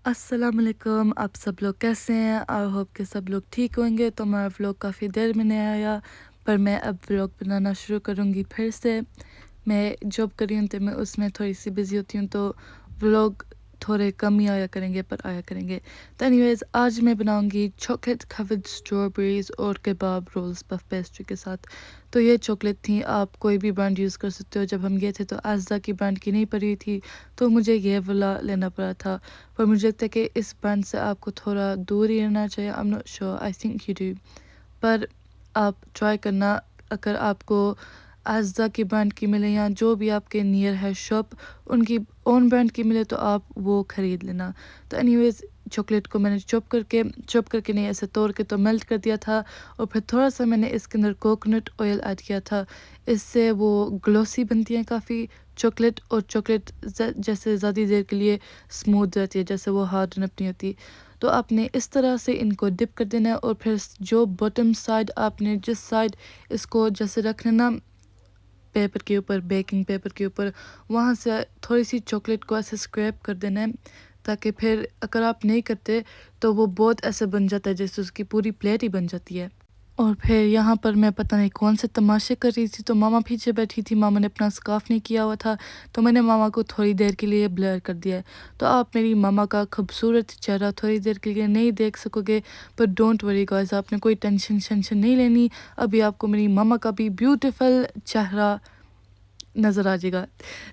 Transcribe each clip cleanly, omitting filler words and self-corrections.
अस्सलाम वालेकुम। आप सब लोग कैसे हैं? आई होप कि सब लोग ठीक होंगे। तो हमारा व्लॉग काफ़ी देर में नहीं आया, पर मैं अब व्लॉग बनाना शुरू करूँगी फिर से। मैं जॉब कर रही हूँ तो मैं उसमें थोड़ी सी बिज़ी होती हूँ, तो व्लॉग थोड़े कम ही आया करेंगे, पर आया करेंगे। तो एनीवेज़ आज मैं बनाऊँगी चॉकलेट कवर्ड स्ट्रॉबेरीज़ और कबाब रोल्स पफ पेस्ट्री के साथ। तो ये चॉकलेट थी, आप कोई भी ब्रांड यूज़ कर सकते हो। जब हम गए थे तो आज़ा की ब्रांड की नहीं पड़ी हुई थी, तो मुझे ये वाला लेना पड़ा था। पर मुझे लगता है कि इस ब्रांड से आपको थोड़ा दूर ही रहना चाहिए। I am not sure, I think you do, पर आप ट्राई करना। अगर आपको आज़ा की ब्रांड की मिले या जो भी आपके नियर है शॉप, उनकी ओन ब्रांड की मिले तो आप वो ख़रीद लेना। तो एनीवेज़ चॉकलेट को मैंने चॉप करके नहीं, ऐसे तोड़ के तो मेल्ट कर दिया था, और फिर थोड़ा सा मैंने इसके अंदर कोकोनट ऑयल ऐड किया था। इससे वो ग्लॉसी बनती हैं काफ़ी चॉकलेट, और चॉकलेट जैसे ज़्यादा देर के लिए स्मूथ रहती है, जैसे वो हार्ड नहीं होती। तो आपने इस तरह से इनको डिप कर देना है, और फिर जो बॉटम साइड आपने जिस साइड इसको जैसे रखना ना पेपर के ऊपर, बेकिंग पेपर के ऊपर, वहाँ से थोड़ी सी चॉकलेट को ऐसे स्क्रैप कर देना है, ताकि फिर अगर आप नहीं करते तो वो बहुत ऐसे बन जाता है जैसे उसकी पूरी प्लेट ही बन जाती है। और फिर यहाँ पर मैं पता नहीं कौन से तमाशे कर रही थी, तो मामा पीछे बैठी थी। मामा ने अपना स्कार्फ नहीं किया हुआ था, तो मैंने मामा को थोड़ी देर के लिए ब्लर कर दिया है। तो आप मेरी मामा का खूबसूरत चेहरा थोड़ी देर के लिए नहीं देख सकोगे, पर डोंट वरी गाइस, आपने कोई टेंशन नहीं लेनी। अभी आपको मेरी मामा का भी ब्यूटीफुल चेहरा नज़र आ जाएगा।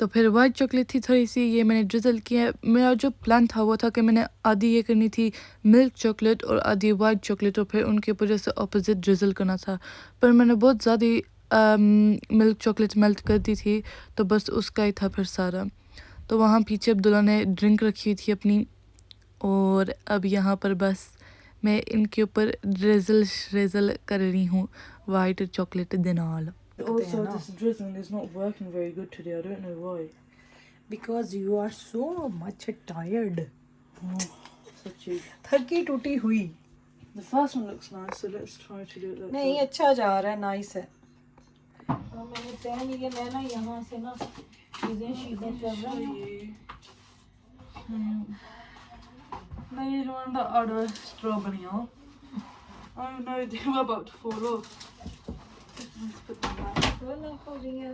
तो फिर वाइट चॉकलेट थी थोड़ी सी, ये मैंने ड्रिज़ल किया है। मेरा जो प्लान था वो था कि मैंने आधी ये करनी थी मिल्क चॉकलेट और आधी वाइट चॉकलेट, और फिर उनके ऊपर जैसे ऑपोजिट ड्रिज़ल करना था, पर मैंने बहुत ज़्यादा मिल्क चॉकलेट मेल्ट कर दी थी, तो बस उसका ही था फिर सारा। तो वहाँ पीछे अब्दुल्ला ने ड्रिंक रखी हुई थी अपनी, और अब यहाँ पर बस मैं इनके ऊपर ड्रिज़ल श्रिज़ल कर रही हूँ वाइट चॉकलेट दे नाल। Also, this drizzling is not working very good today. I don't know why. Because you are so much tired. Oh, such a... थकी टूटी हुई. The first one looks nice, so let's try to do it like नहीं that. अच्छा जा रहा है, nice है. और मैंने तय नहीं किया, मैं ना यहाँ से ना चीज़ें कर रहा हूँ. No, you don't want that other strawberry, huh? Oh no, they were about to fall off. Let's put them back. बोलना हो रही है.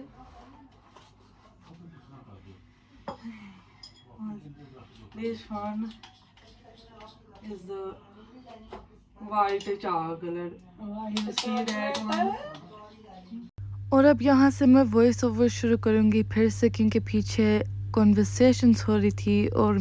This one is the white chocolate. You see that one? और अब यहाँ से मैं वॉइस ओवर शुरू करूँगी फिर से, क्योंकि पीछे कॉन्वर्सेशंस हो रही थी, और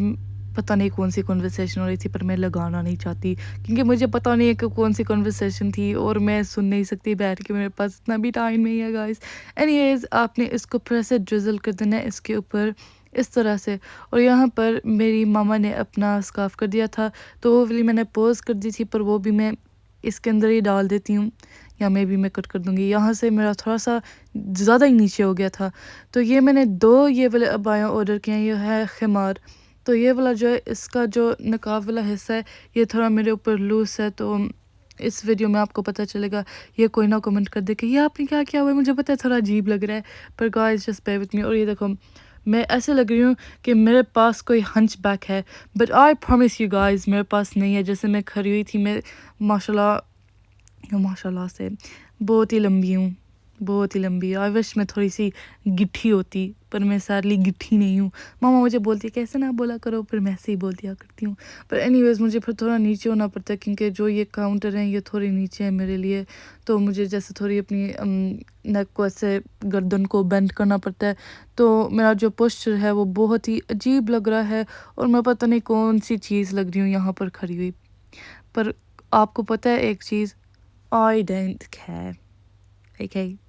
पता नहीं कौन सी कॉन्वर्सेशन हो रही थी, पर मैं लगाना नहीं चाहती क्योंकि मुझे पता नहीं है कि कौन सी कॉन्वर्सेशन थी, और मैं सुन नहीं सकती बैठ के, मेरे पास इतना भी टाइम नहीं है गाइस। एनीवेज आपने इसको फिर से ड्रिज़ल कर देना है इसके ऊपर इस तरह से। और यहाँ पर मेरी मामा ने अपना स्कार्फ कर दिया था, तो वो वाली मैंने पोज कर दी थी, पर वो भी मैं इसके अंदर ही डाल देती हूँ, या मैं भी मैं कट कर दूँगी। यहाँ से मेरा थोड़ा सा ज़्यादा ही नीचे हो गया था, तो ये मैंने 2 ये वाले अबाया ऑर्डर किए हैं। ये है खिमार, तो ये वाला जो है इसका जो नकाब वाला हिस्सा है ये थोड़ा मेरे ऊपर लूज़ है, तो इस वीडियो में आपको पता चलेगा। ये कोई ना कमेंट कर दे कि ये आपने क्या किया हुआ है, मुझे पता है थोड़ा अजीब लग रहा है, पर guys just bear with me. और ये देखो मैं ऐसे लग रही हूँ कि मेरे पास कोई हंच बैक है, but I promise you guys मेरे पास नहीं है। जैसे मैं खड़ी हुई थी, मैं माशाल्लाह से बहुत ही लंबी हूँ, बहुत ही लंबी। आई विश मैं थोड़ी सी गिट्ठी होती, पर मैं सैडली गिट्ठी नहीं हूँ। मामा मुझे बोलती है कैसे ना बोला करो, पर मैं ऐसे ही बोल दिया करती हूँ। पर एनीवेज़ मुझे फिर थोड़ा नीचे होना पड़ता है, क्योंकि जो ये काउंटर हैं ये थोड़ी नीचे है मेरे लिए, तो मुझे जैसे थोड़ी अपनी नेक को ऐसे गर्दन को बेंड करना पड़ता है। तो मेरा जो पोस्चर है वो बहुत ही अजीब लग रहा है, और मैं पता नहीं कौन सी चीज़ लग रही हूँ यहाँ पर खड़ी हुई। पर आपको पता है एक चीज़, आई डोंट केयर, ओके?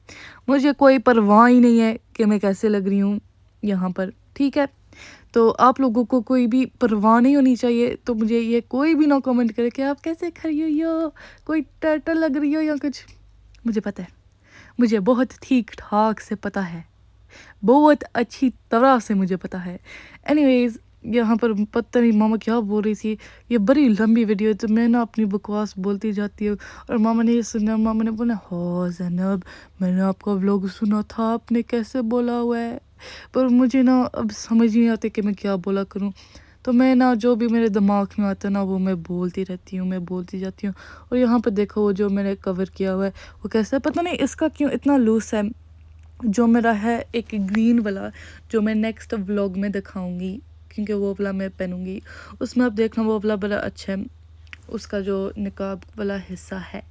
मुझे कोई परवाह ही नहीं है कि मैं कैसे लग रही हूँ यहाँ पर, ठीक है? तो आप लोगों को कोई भी परवाह नहीं होनी चाहिए, तो मुझे ये कोई भी ना कमेंट करे कि आप कैसे खड़ी हुई हो, कोई टर्टल लग रही हो या कुछ। मुझे पता है, मुझे बहुत ठीक ठाक से पता है, बहुत अच्छी तरह से मुझे पता है। एनीवेज़ यहाँ पर पता नहीं मामा क्या बोल रही थी, ये बड़ी लंबी वीडियो है, तो मैं ना अपनी बकवास बोलती जाती हूँ, और मामा ने ये सुना। मामा ने बोला हाँ ज़ैनब, मैंने आपका व्लॉग सुना था, आपने कैसे बोला हुआ है, पर मुझे ना अब समझ नहीं आती कि मैं क्या बोला करूँ। तो मैं ना जो भी मेरे दिमाग में आता है ना वो मैं बोलती रहती हूँ, मैं बोलती जाती हूँ। और यहाँ पर देखो वो जो मैंने कवर किया हुआ है वो कैसा है पता नहीं, इसका क्यों इतना लूज है। जो मेरा है एक ग्रीन वाला जो मैं नेक्स्ट व्लॉग में दिखाऊंगी, क्योंकि वो वाला मैं पहनूंगी, उसमें आप देखना वो वाला बड़ा अच्छा है, उसका जो निकाब वाला हिस्सा है।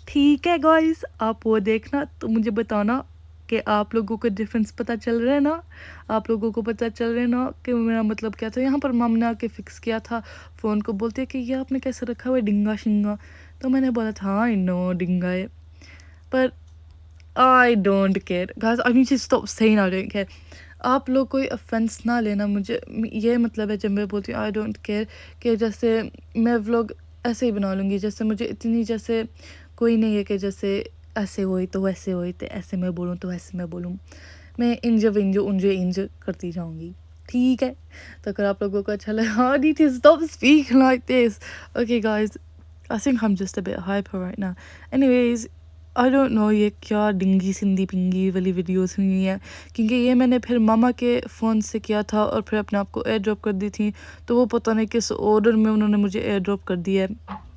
ठीक है गाइस, आप वो देखना तो मुझे बताना कि आप लोगों को डिफरेंस पता चल रहा है ना, आप लोगों को पता चल रहा है ना कि मेरा मतलब क्या था। यहाँ पर मम ने आके फिक्स किया था फ़ोन को, बोलते हैं कि ये आपने कैसे रखा हुआ है डिंगा शिंगा, तो मैंने बोला था हाँ नो डिंगा है, पर I don't care guys, I need to stop saying I don't care. आप लोग कोई ऑफेंस ना लेना, मुझे ये मतलब है जब मैं बोलती हूँ आई डोंट केयर कि जैसे मैं व्लॉग ऐसे ही बना लूँगी, जैसे मुझे इतनी जैसे कोई नहीं है कि जैसे ऐसे हुई तो वैसे हुई तो ऐसे मैं बोलूँ तो वैसे मैं बोलूँ, मैं इंज विंज उंजे इंज करती जाऊँगी। ठीक है, तो अगर आप लोगों को अच्छा लगा, I need to stop speaking like this. Okay guys, I think I am just a bit hyper right now. Anyways I don't know ये क्या डिंगी सिंधी पिंगी वाली वीडियोस हुई हैं, क्योंकि ये मैंने फिर मामा के फ़ोन से किया था और फिर अपने आप को एयर ड्रॉप कर दी थी, तो वो पता नहीं किस ऑर्डर में उन्होंने मुझे एयर ड्रॉप कर दिया है।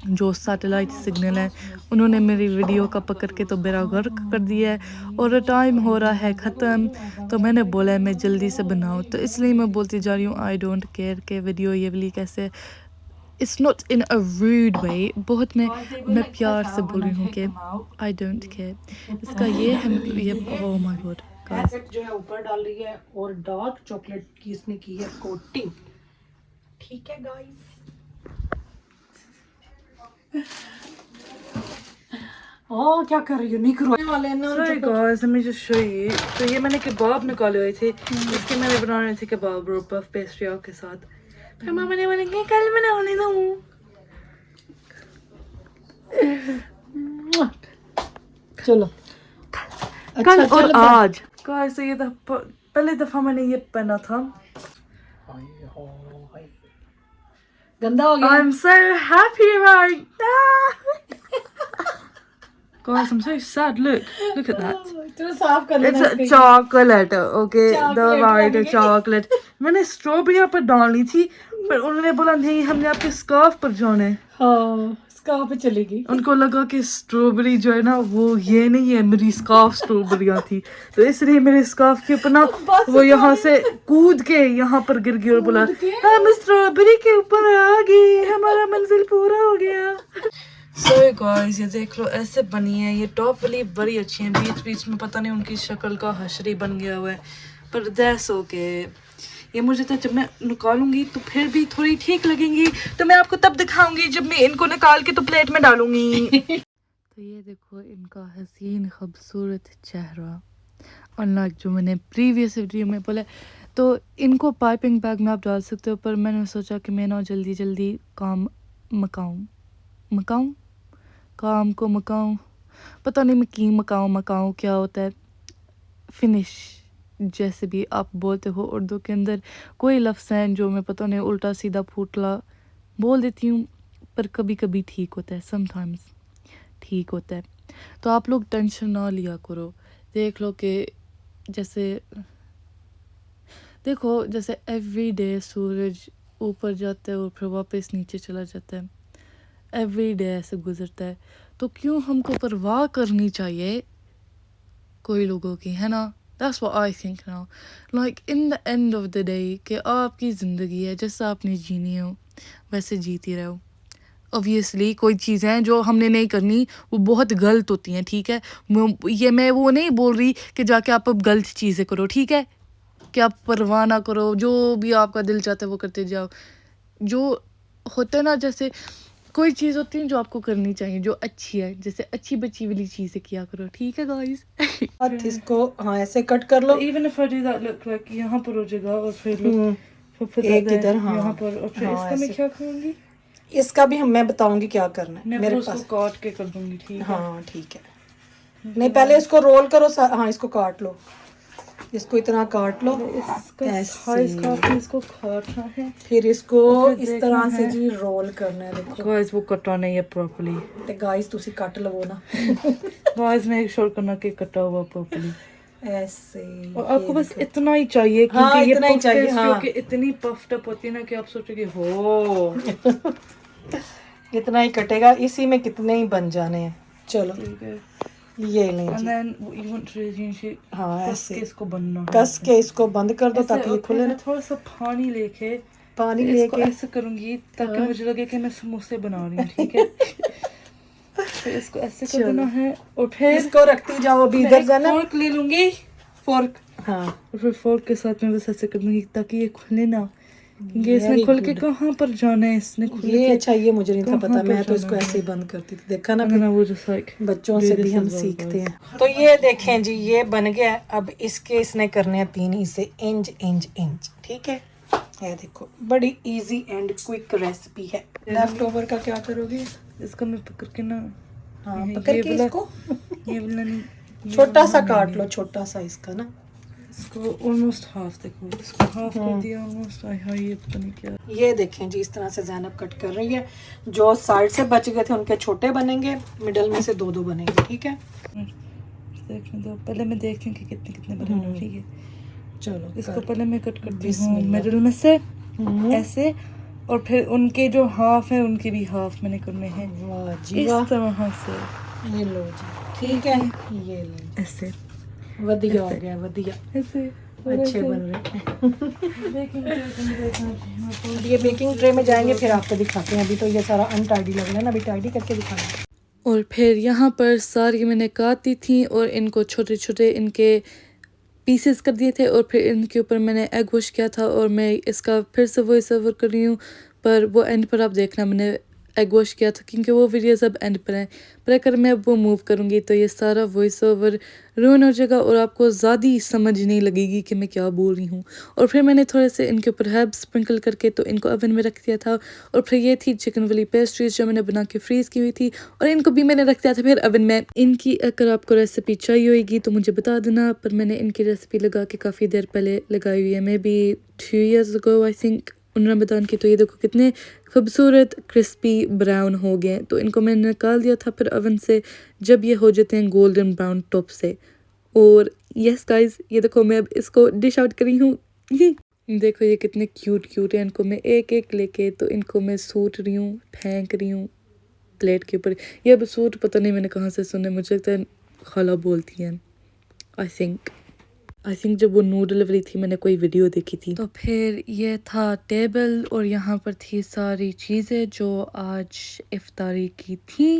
जो सैटेलाइट सिग्नल है उन्होंने मेरी वीडियो का पकड़ के तो बेड़ा गर्क कर दिया है, और टाइम हो रहा है ख़त्म, तो मैंने बोला है मैं जल्दी से बनाऊँ, तो इसलिए मैं बोलती जा रही हूँ आई डोंट केयर के वीडियो ये वाली कैसे। It's not in a rude way, बहुत मैं प्यार से बोल रही हूँ कि आई डोंट केयर। इसका ये है मतलब ये oh my God guys, acid जो है ऊपर डाल रही है और डार्क चॉकलेट की इसने की है कोटिंग। ठीक है गाइस, ओ क्या कर रही हो, नहीं करवाने वाले ना sorry guys let me just show you. तो ये मैंने कबाब निकाले हुए थे, इसके मैंने बनाने थे कबाब और पफ पेस्ट्री के साथ, फिर मामा ने बोला कि कल बनाने दूँ। चलो कल अच्छा, और चल आज गाइस, तो ये पहले दफ़ा मैंने ये पहना था, गंदा हो गया। I'm so happy right now. Guys, I'm so sad. Look at that. तो साफ कर It's लेना a chocolate. Okay, the Chocolate white बन गई। chocolate. मैंने स्ट्रॉबेरी पर डालनी थी, पर उन्होंने बोला नहीं हमने आपके स्कार्फ पर जाना है। हाँ स्कार्फ पे चलेगी। उनको लगा कि स्ट्रॉबेरी जो है ना वो ये नहीं है, मेरी स्कार्फ स्ट्रॉबेरियाँ थी, तो इसलिए मेरे स्कार्फ के ऊपर ना बस वो यहाँ से कूद के यहाँ पर गिर गई और बोला कूद के? हम स्ट्रॉबेरी के ऊपर आ गए, हमारा मंजिल पूरा हो गया। So guys, ये देख लो ऐसे बनी है, ये टॉप वाली बड़ी अच्छी है, बीच बीच में पता नहीं उनकी शक्ल का हशरी बन गया हुआ है, पर दैट्स ओके। ये मुझे तो जब मैं निकालूंगी तो फिर भी थोड़ी ठीक लगेंगी, तो मैं आपको तब दिखाऊंगी जब मैं इनको निकाल के तो प्लेट में डालूंगी। तो ये देखो इनका हसीन खूबसूरत चेहरा, अनलाइक जो मैंने प्रीवियस वीडियो में बोला। तो इनको पाइपिंग बैग में आप डाल सकते हो, पर मैंने सोचा कि मैं ना जल्दी जल्दी काम काम को मकाऊं, पता नहीं मैं की मकाऊं क्या होता है, फिनिश जैसे भी आप बोलते हो उर्दू के अंदर कोई लफ्ज़ हैं जो मैं पता नहीं उल्टा सीधा फूटला बोल देती हूँ, पर कभी कभी ठीक होता है, समटाइम्स ठीक होता है। तो आप लोग टेंशन ना लिया करो, देख लो कि जैसे देखो जैसे एवरी डे सूरज ऊपर जाता है और फिर वापस नीचे चला जाता है, एवरी डे ऐसे गुजरता है, तो क्यों हमको परवाह करनी चाहिए कोई लोगों की, है ना। That's what I think now, like in the end of the day कि आपकी ज़िंदगी है, जैसा आपने जीनी हो वैसे जीती रहो। ऑब्वियसली कोई चीज़ें हैं जो हमने नहीं करनी वो बहुत गलत होती हैं, ठीक है। मैं वो नहीं बोल रही कि जाके आप अब गलत चीज़ें करो, ठीक है, कि आप परवाह ना करो, जो भी आपका दिल चाहता है वो करते जाओ। जो होता है ना, जैसे कोई चीज़ होती है जो आपको करनी चाहिए जो अच्छी है, जैसे अच्छी बच्ची वाली चीज़ें किया करो, ठीक है गाइस। हाथ इसको हाँ ऐसे कट कर लो। Even if I do that look like यहाँ पर हो जाएगा और फिर look एक इधर हाँ यहाँ पर, और फिर हाँ, इसका मैं ऐसे। क्या करूँगी, इसका भी मैं बताऊंगी क्या करना है मैं मेरे उसको पास। काट के कर दूंगी, ठीक है। हाँ ठीक है, नहीं पहले इसको रोल करो हाँ इसको काट लो, इसको इतना काट लो ऐसे, इसको काटना है, फिर इसको और फिर इस देखना तरह से है। जी रोल करना है। देखो गाइस वो कटा नहीं है प्रॉपर्ली, ते गाइस तुसी कट लवो ना। गाइस मेक श्योर करना कि कटा हुआ प्रॉपर्ली। ऐसे। और आपको बस इतना ही चाहिए क्योंकि हाँ, ये इतना ही puff चाहिए, pastry हाँ। होके इतनी पफ्ड अप होती है ना कि आप सोचोगे हो इतना ही कटेगा, इसी में कितने ही बन जाने हैं। चलो ठीक है। ये लें And ji. then you want to use हाँ कस ऐसे के इसको बनना है कस ऐसे। के इसको बंद कर दो ऐसे, ताकि ये और फिर खुले मैं ना। थोड़ा सा पानी लेके पानी फिर इसको लेके ऐसे करूंगी ताकि हाँ। मुझे लगे कि मैं समोसे बना रही हूँ, ठीक है। फिर इसको ऐसे कर देना चलो है और फिर इसको रखती जाओ अभी मैं इधर एक जाना। फोर्क ले लूंगी, फोर्क, हाँ और फिर फोर्क के साथ मैं बस ऐसे कर दूंगी ताकि ये खुले ना, क्योंकि इसने वेरी खुल के गुड। कहाँ पर जाना है, इसने खुल ये के अच्छा, ये मुझे नहीं था कहाँ पता, पर मैं तो जाना इसको है। ऐसे ही बंद करती थी, देखा ना And फिर then I will just like बच्चों do से this भी हम as well, सीखते guys. हैं। तो ये देखें जी, ये बन गया है। अब इसके इसने करने हैं 3 हिस्से, इंच इंच इंच, ठीक है। ये देखो बड़ी इजी एंड क्विक रेसिपी है। लेफ्ट ओवर का क्या करोगे? इसका मैं पकड़ के ना, हाँ ये पकड़ के वाला, इसको ये वाला नहीं, ये छोटा वाला सा नहीं, काट ये। लो, छोटा सा इसका ना। इसको ऑलमोस्ट हाफ, देखो इसको हाफ कर दिया ऑलमोस्ट। हाँ ये पता नहीं क्या। ये देखें जी, इस तरह से ज़ैनब कट कर रही है। जो साइड से बच गए थे उनके छोटे बनेंगे, मिडल में से 2-2 बनेंगे, ठीक है। देखने दो, पहले मैं देखती हूँ कि कितने कितने बने, ठीक है। चलो इसको पहले मैं कट करती हूँ बिस्मिल्लाह। मिडिल में से ऐसे, और फिर उनके जो हाफ है उनके भी हाफ मैंने करने हैं वाह जी इस वाह। तरह से। ये लो जी, ठीक है। ये ले, ऐसे वधिया हो गया, वधिया, ऐसे अच्छे बन रहे हैं। बेकिंग ये बेकिंग ट्रे में जाएंगे फिर आपको दिखाते हैं। अभी तो ये सारा अनटाइडी लग रहा है ना, अभी टाइडी करके दिखाना है। और फिर यहाँ पर सारी मैंने काटी थी और इनको छोटे छोटे इनके पीसेस कर दिए थे, और फिर इनके ऊपर मैंने एग वॉश किया था, और मैं इसका फिर से वॉइस ओवर कर रही हूँ, पर वो एंड पर आप देखना मैंने एग वॉश किया था क्योंकि वो वीडियोस अब एंड पर हैं। पर अगर मैं अब वो मूव करूँगी तो ये सारा वॉइस ओवर रुइन हो जाएगा और आपको ज़्यादा समझ नहीं लगेगी कि मैं क्या बोल रही हूँ। और फिर मैंने थोड़े से इनके ऊपर हर्ब्स स्प्रिंकल करके तो इनको ओवन में रख दिया था। और फिर ये थी चिकन वाली पेस्ट्रीज जो मैंने बना के फ्रीज़ की हुई थी, और इनको भी मैंने रख दिया था फिर ओवन में। इनकी अगर आपको रेसिपी चाहिए होगी तो मुझे बता देना, पर मैंने इनकी रेसिपी लगा के काफ़ी देर पहले लगाई हुई है, may be 2 years ago I think, उन रमज़ान की। तो ये देखो कितने खूबसूरत क्रिस्पी ब्राउन हो गए। तो इनको मैंने निकाल दिया था फिर ओवन से जब ये हो जाते हैं गोल्डन ब्राउन टॉप से। और यस गाइस, ये देखो मैं अब इसको डिश आउट करी हूँ। देखो ये कितने क्यूट क्यूट है। इनको मैं एक एक लेके तो इनको मैं सूट रही हूँ, फेंक रही हूँ प्लेट के ऊपर। ये अब सूट पता नहीं मैंने कहाँ से सुने, मुझे लगता है खाला बोलती हैं आई थिंक जब वो नूडल वाली थी मैंने कोई वीडियो देखी थी। तो फिर ये था टेबल और यहाँ पर थी सारी चीज़ें जो आज इफ्तारी की थी।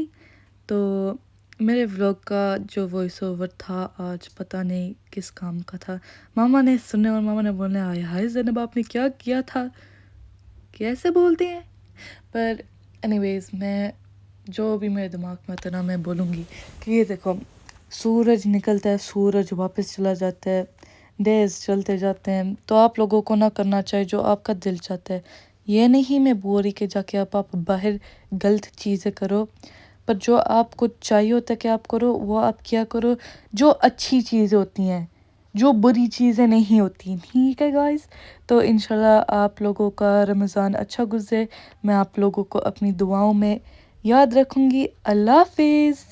तो मेरे व्लॉग का जो वॉइस ओवर था आज पता नहीं किस काम का था। मामा ने सुने और मामा ने बोले आए हाय ज़ैनब आपने क्या किया था, कैसे बोलते हैं। पर एनीवेज़ मैं जो भी मेरे दिमाग में आता ना मैं बोलूँगी कि ये देखो सूरज निकलता है, सूरज वापस चला जाता है, डेज चलते जाते हैं। तो आप लोगों को ना करना चाहिए जो आपका दिल चाहता है। ये नहीं मैं बोल रही कि जाके आप बाहर गलत चीज़ें करो, पर जो आपको चाहिए होता है कि आप करो वो आप क्या करो, जो अच्छी चीज़ें होती हैं, जो बुरी चीज़ें नहीं होती, ठीक है गाइस। तो इंशाल्लाह आप लोगों का रमज़ान अच्छा गुजरे। मैं आप लोगों को अपनी दुआओं में याद रखूँगी। अल्लाह हाफिज़।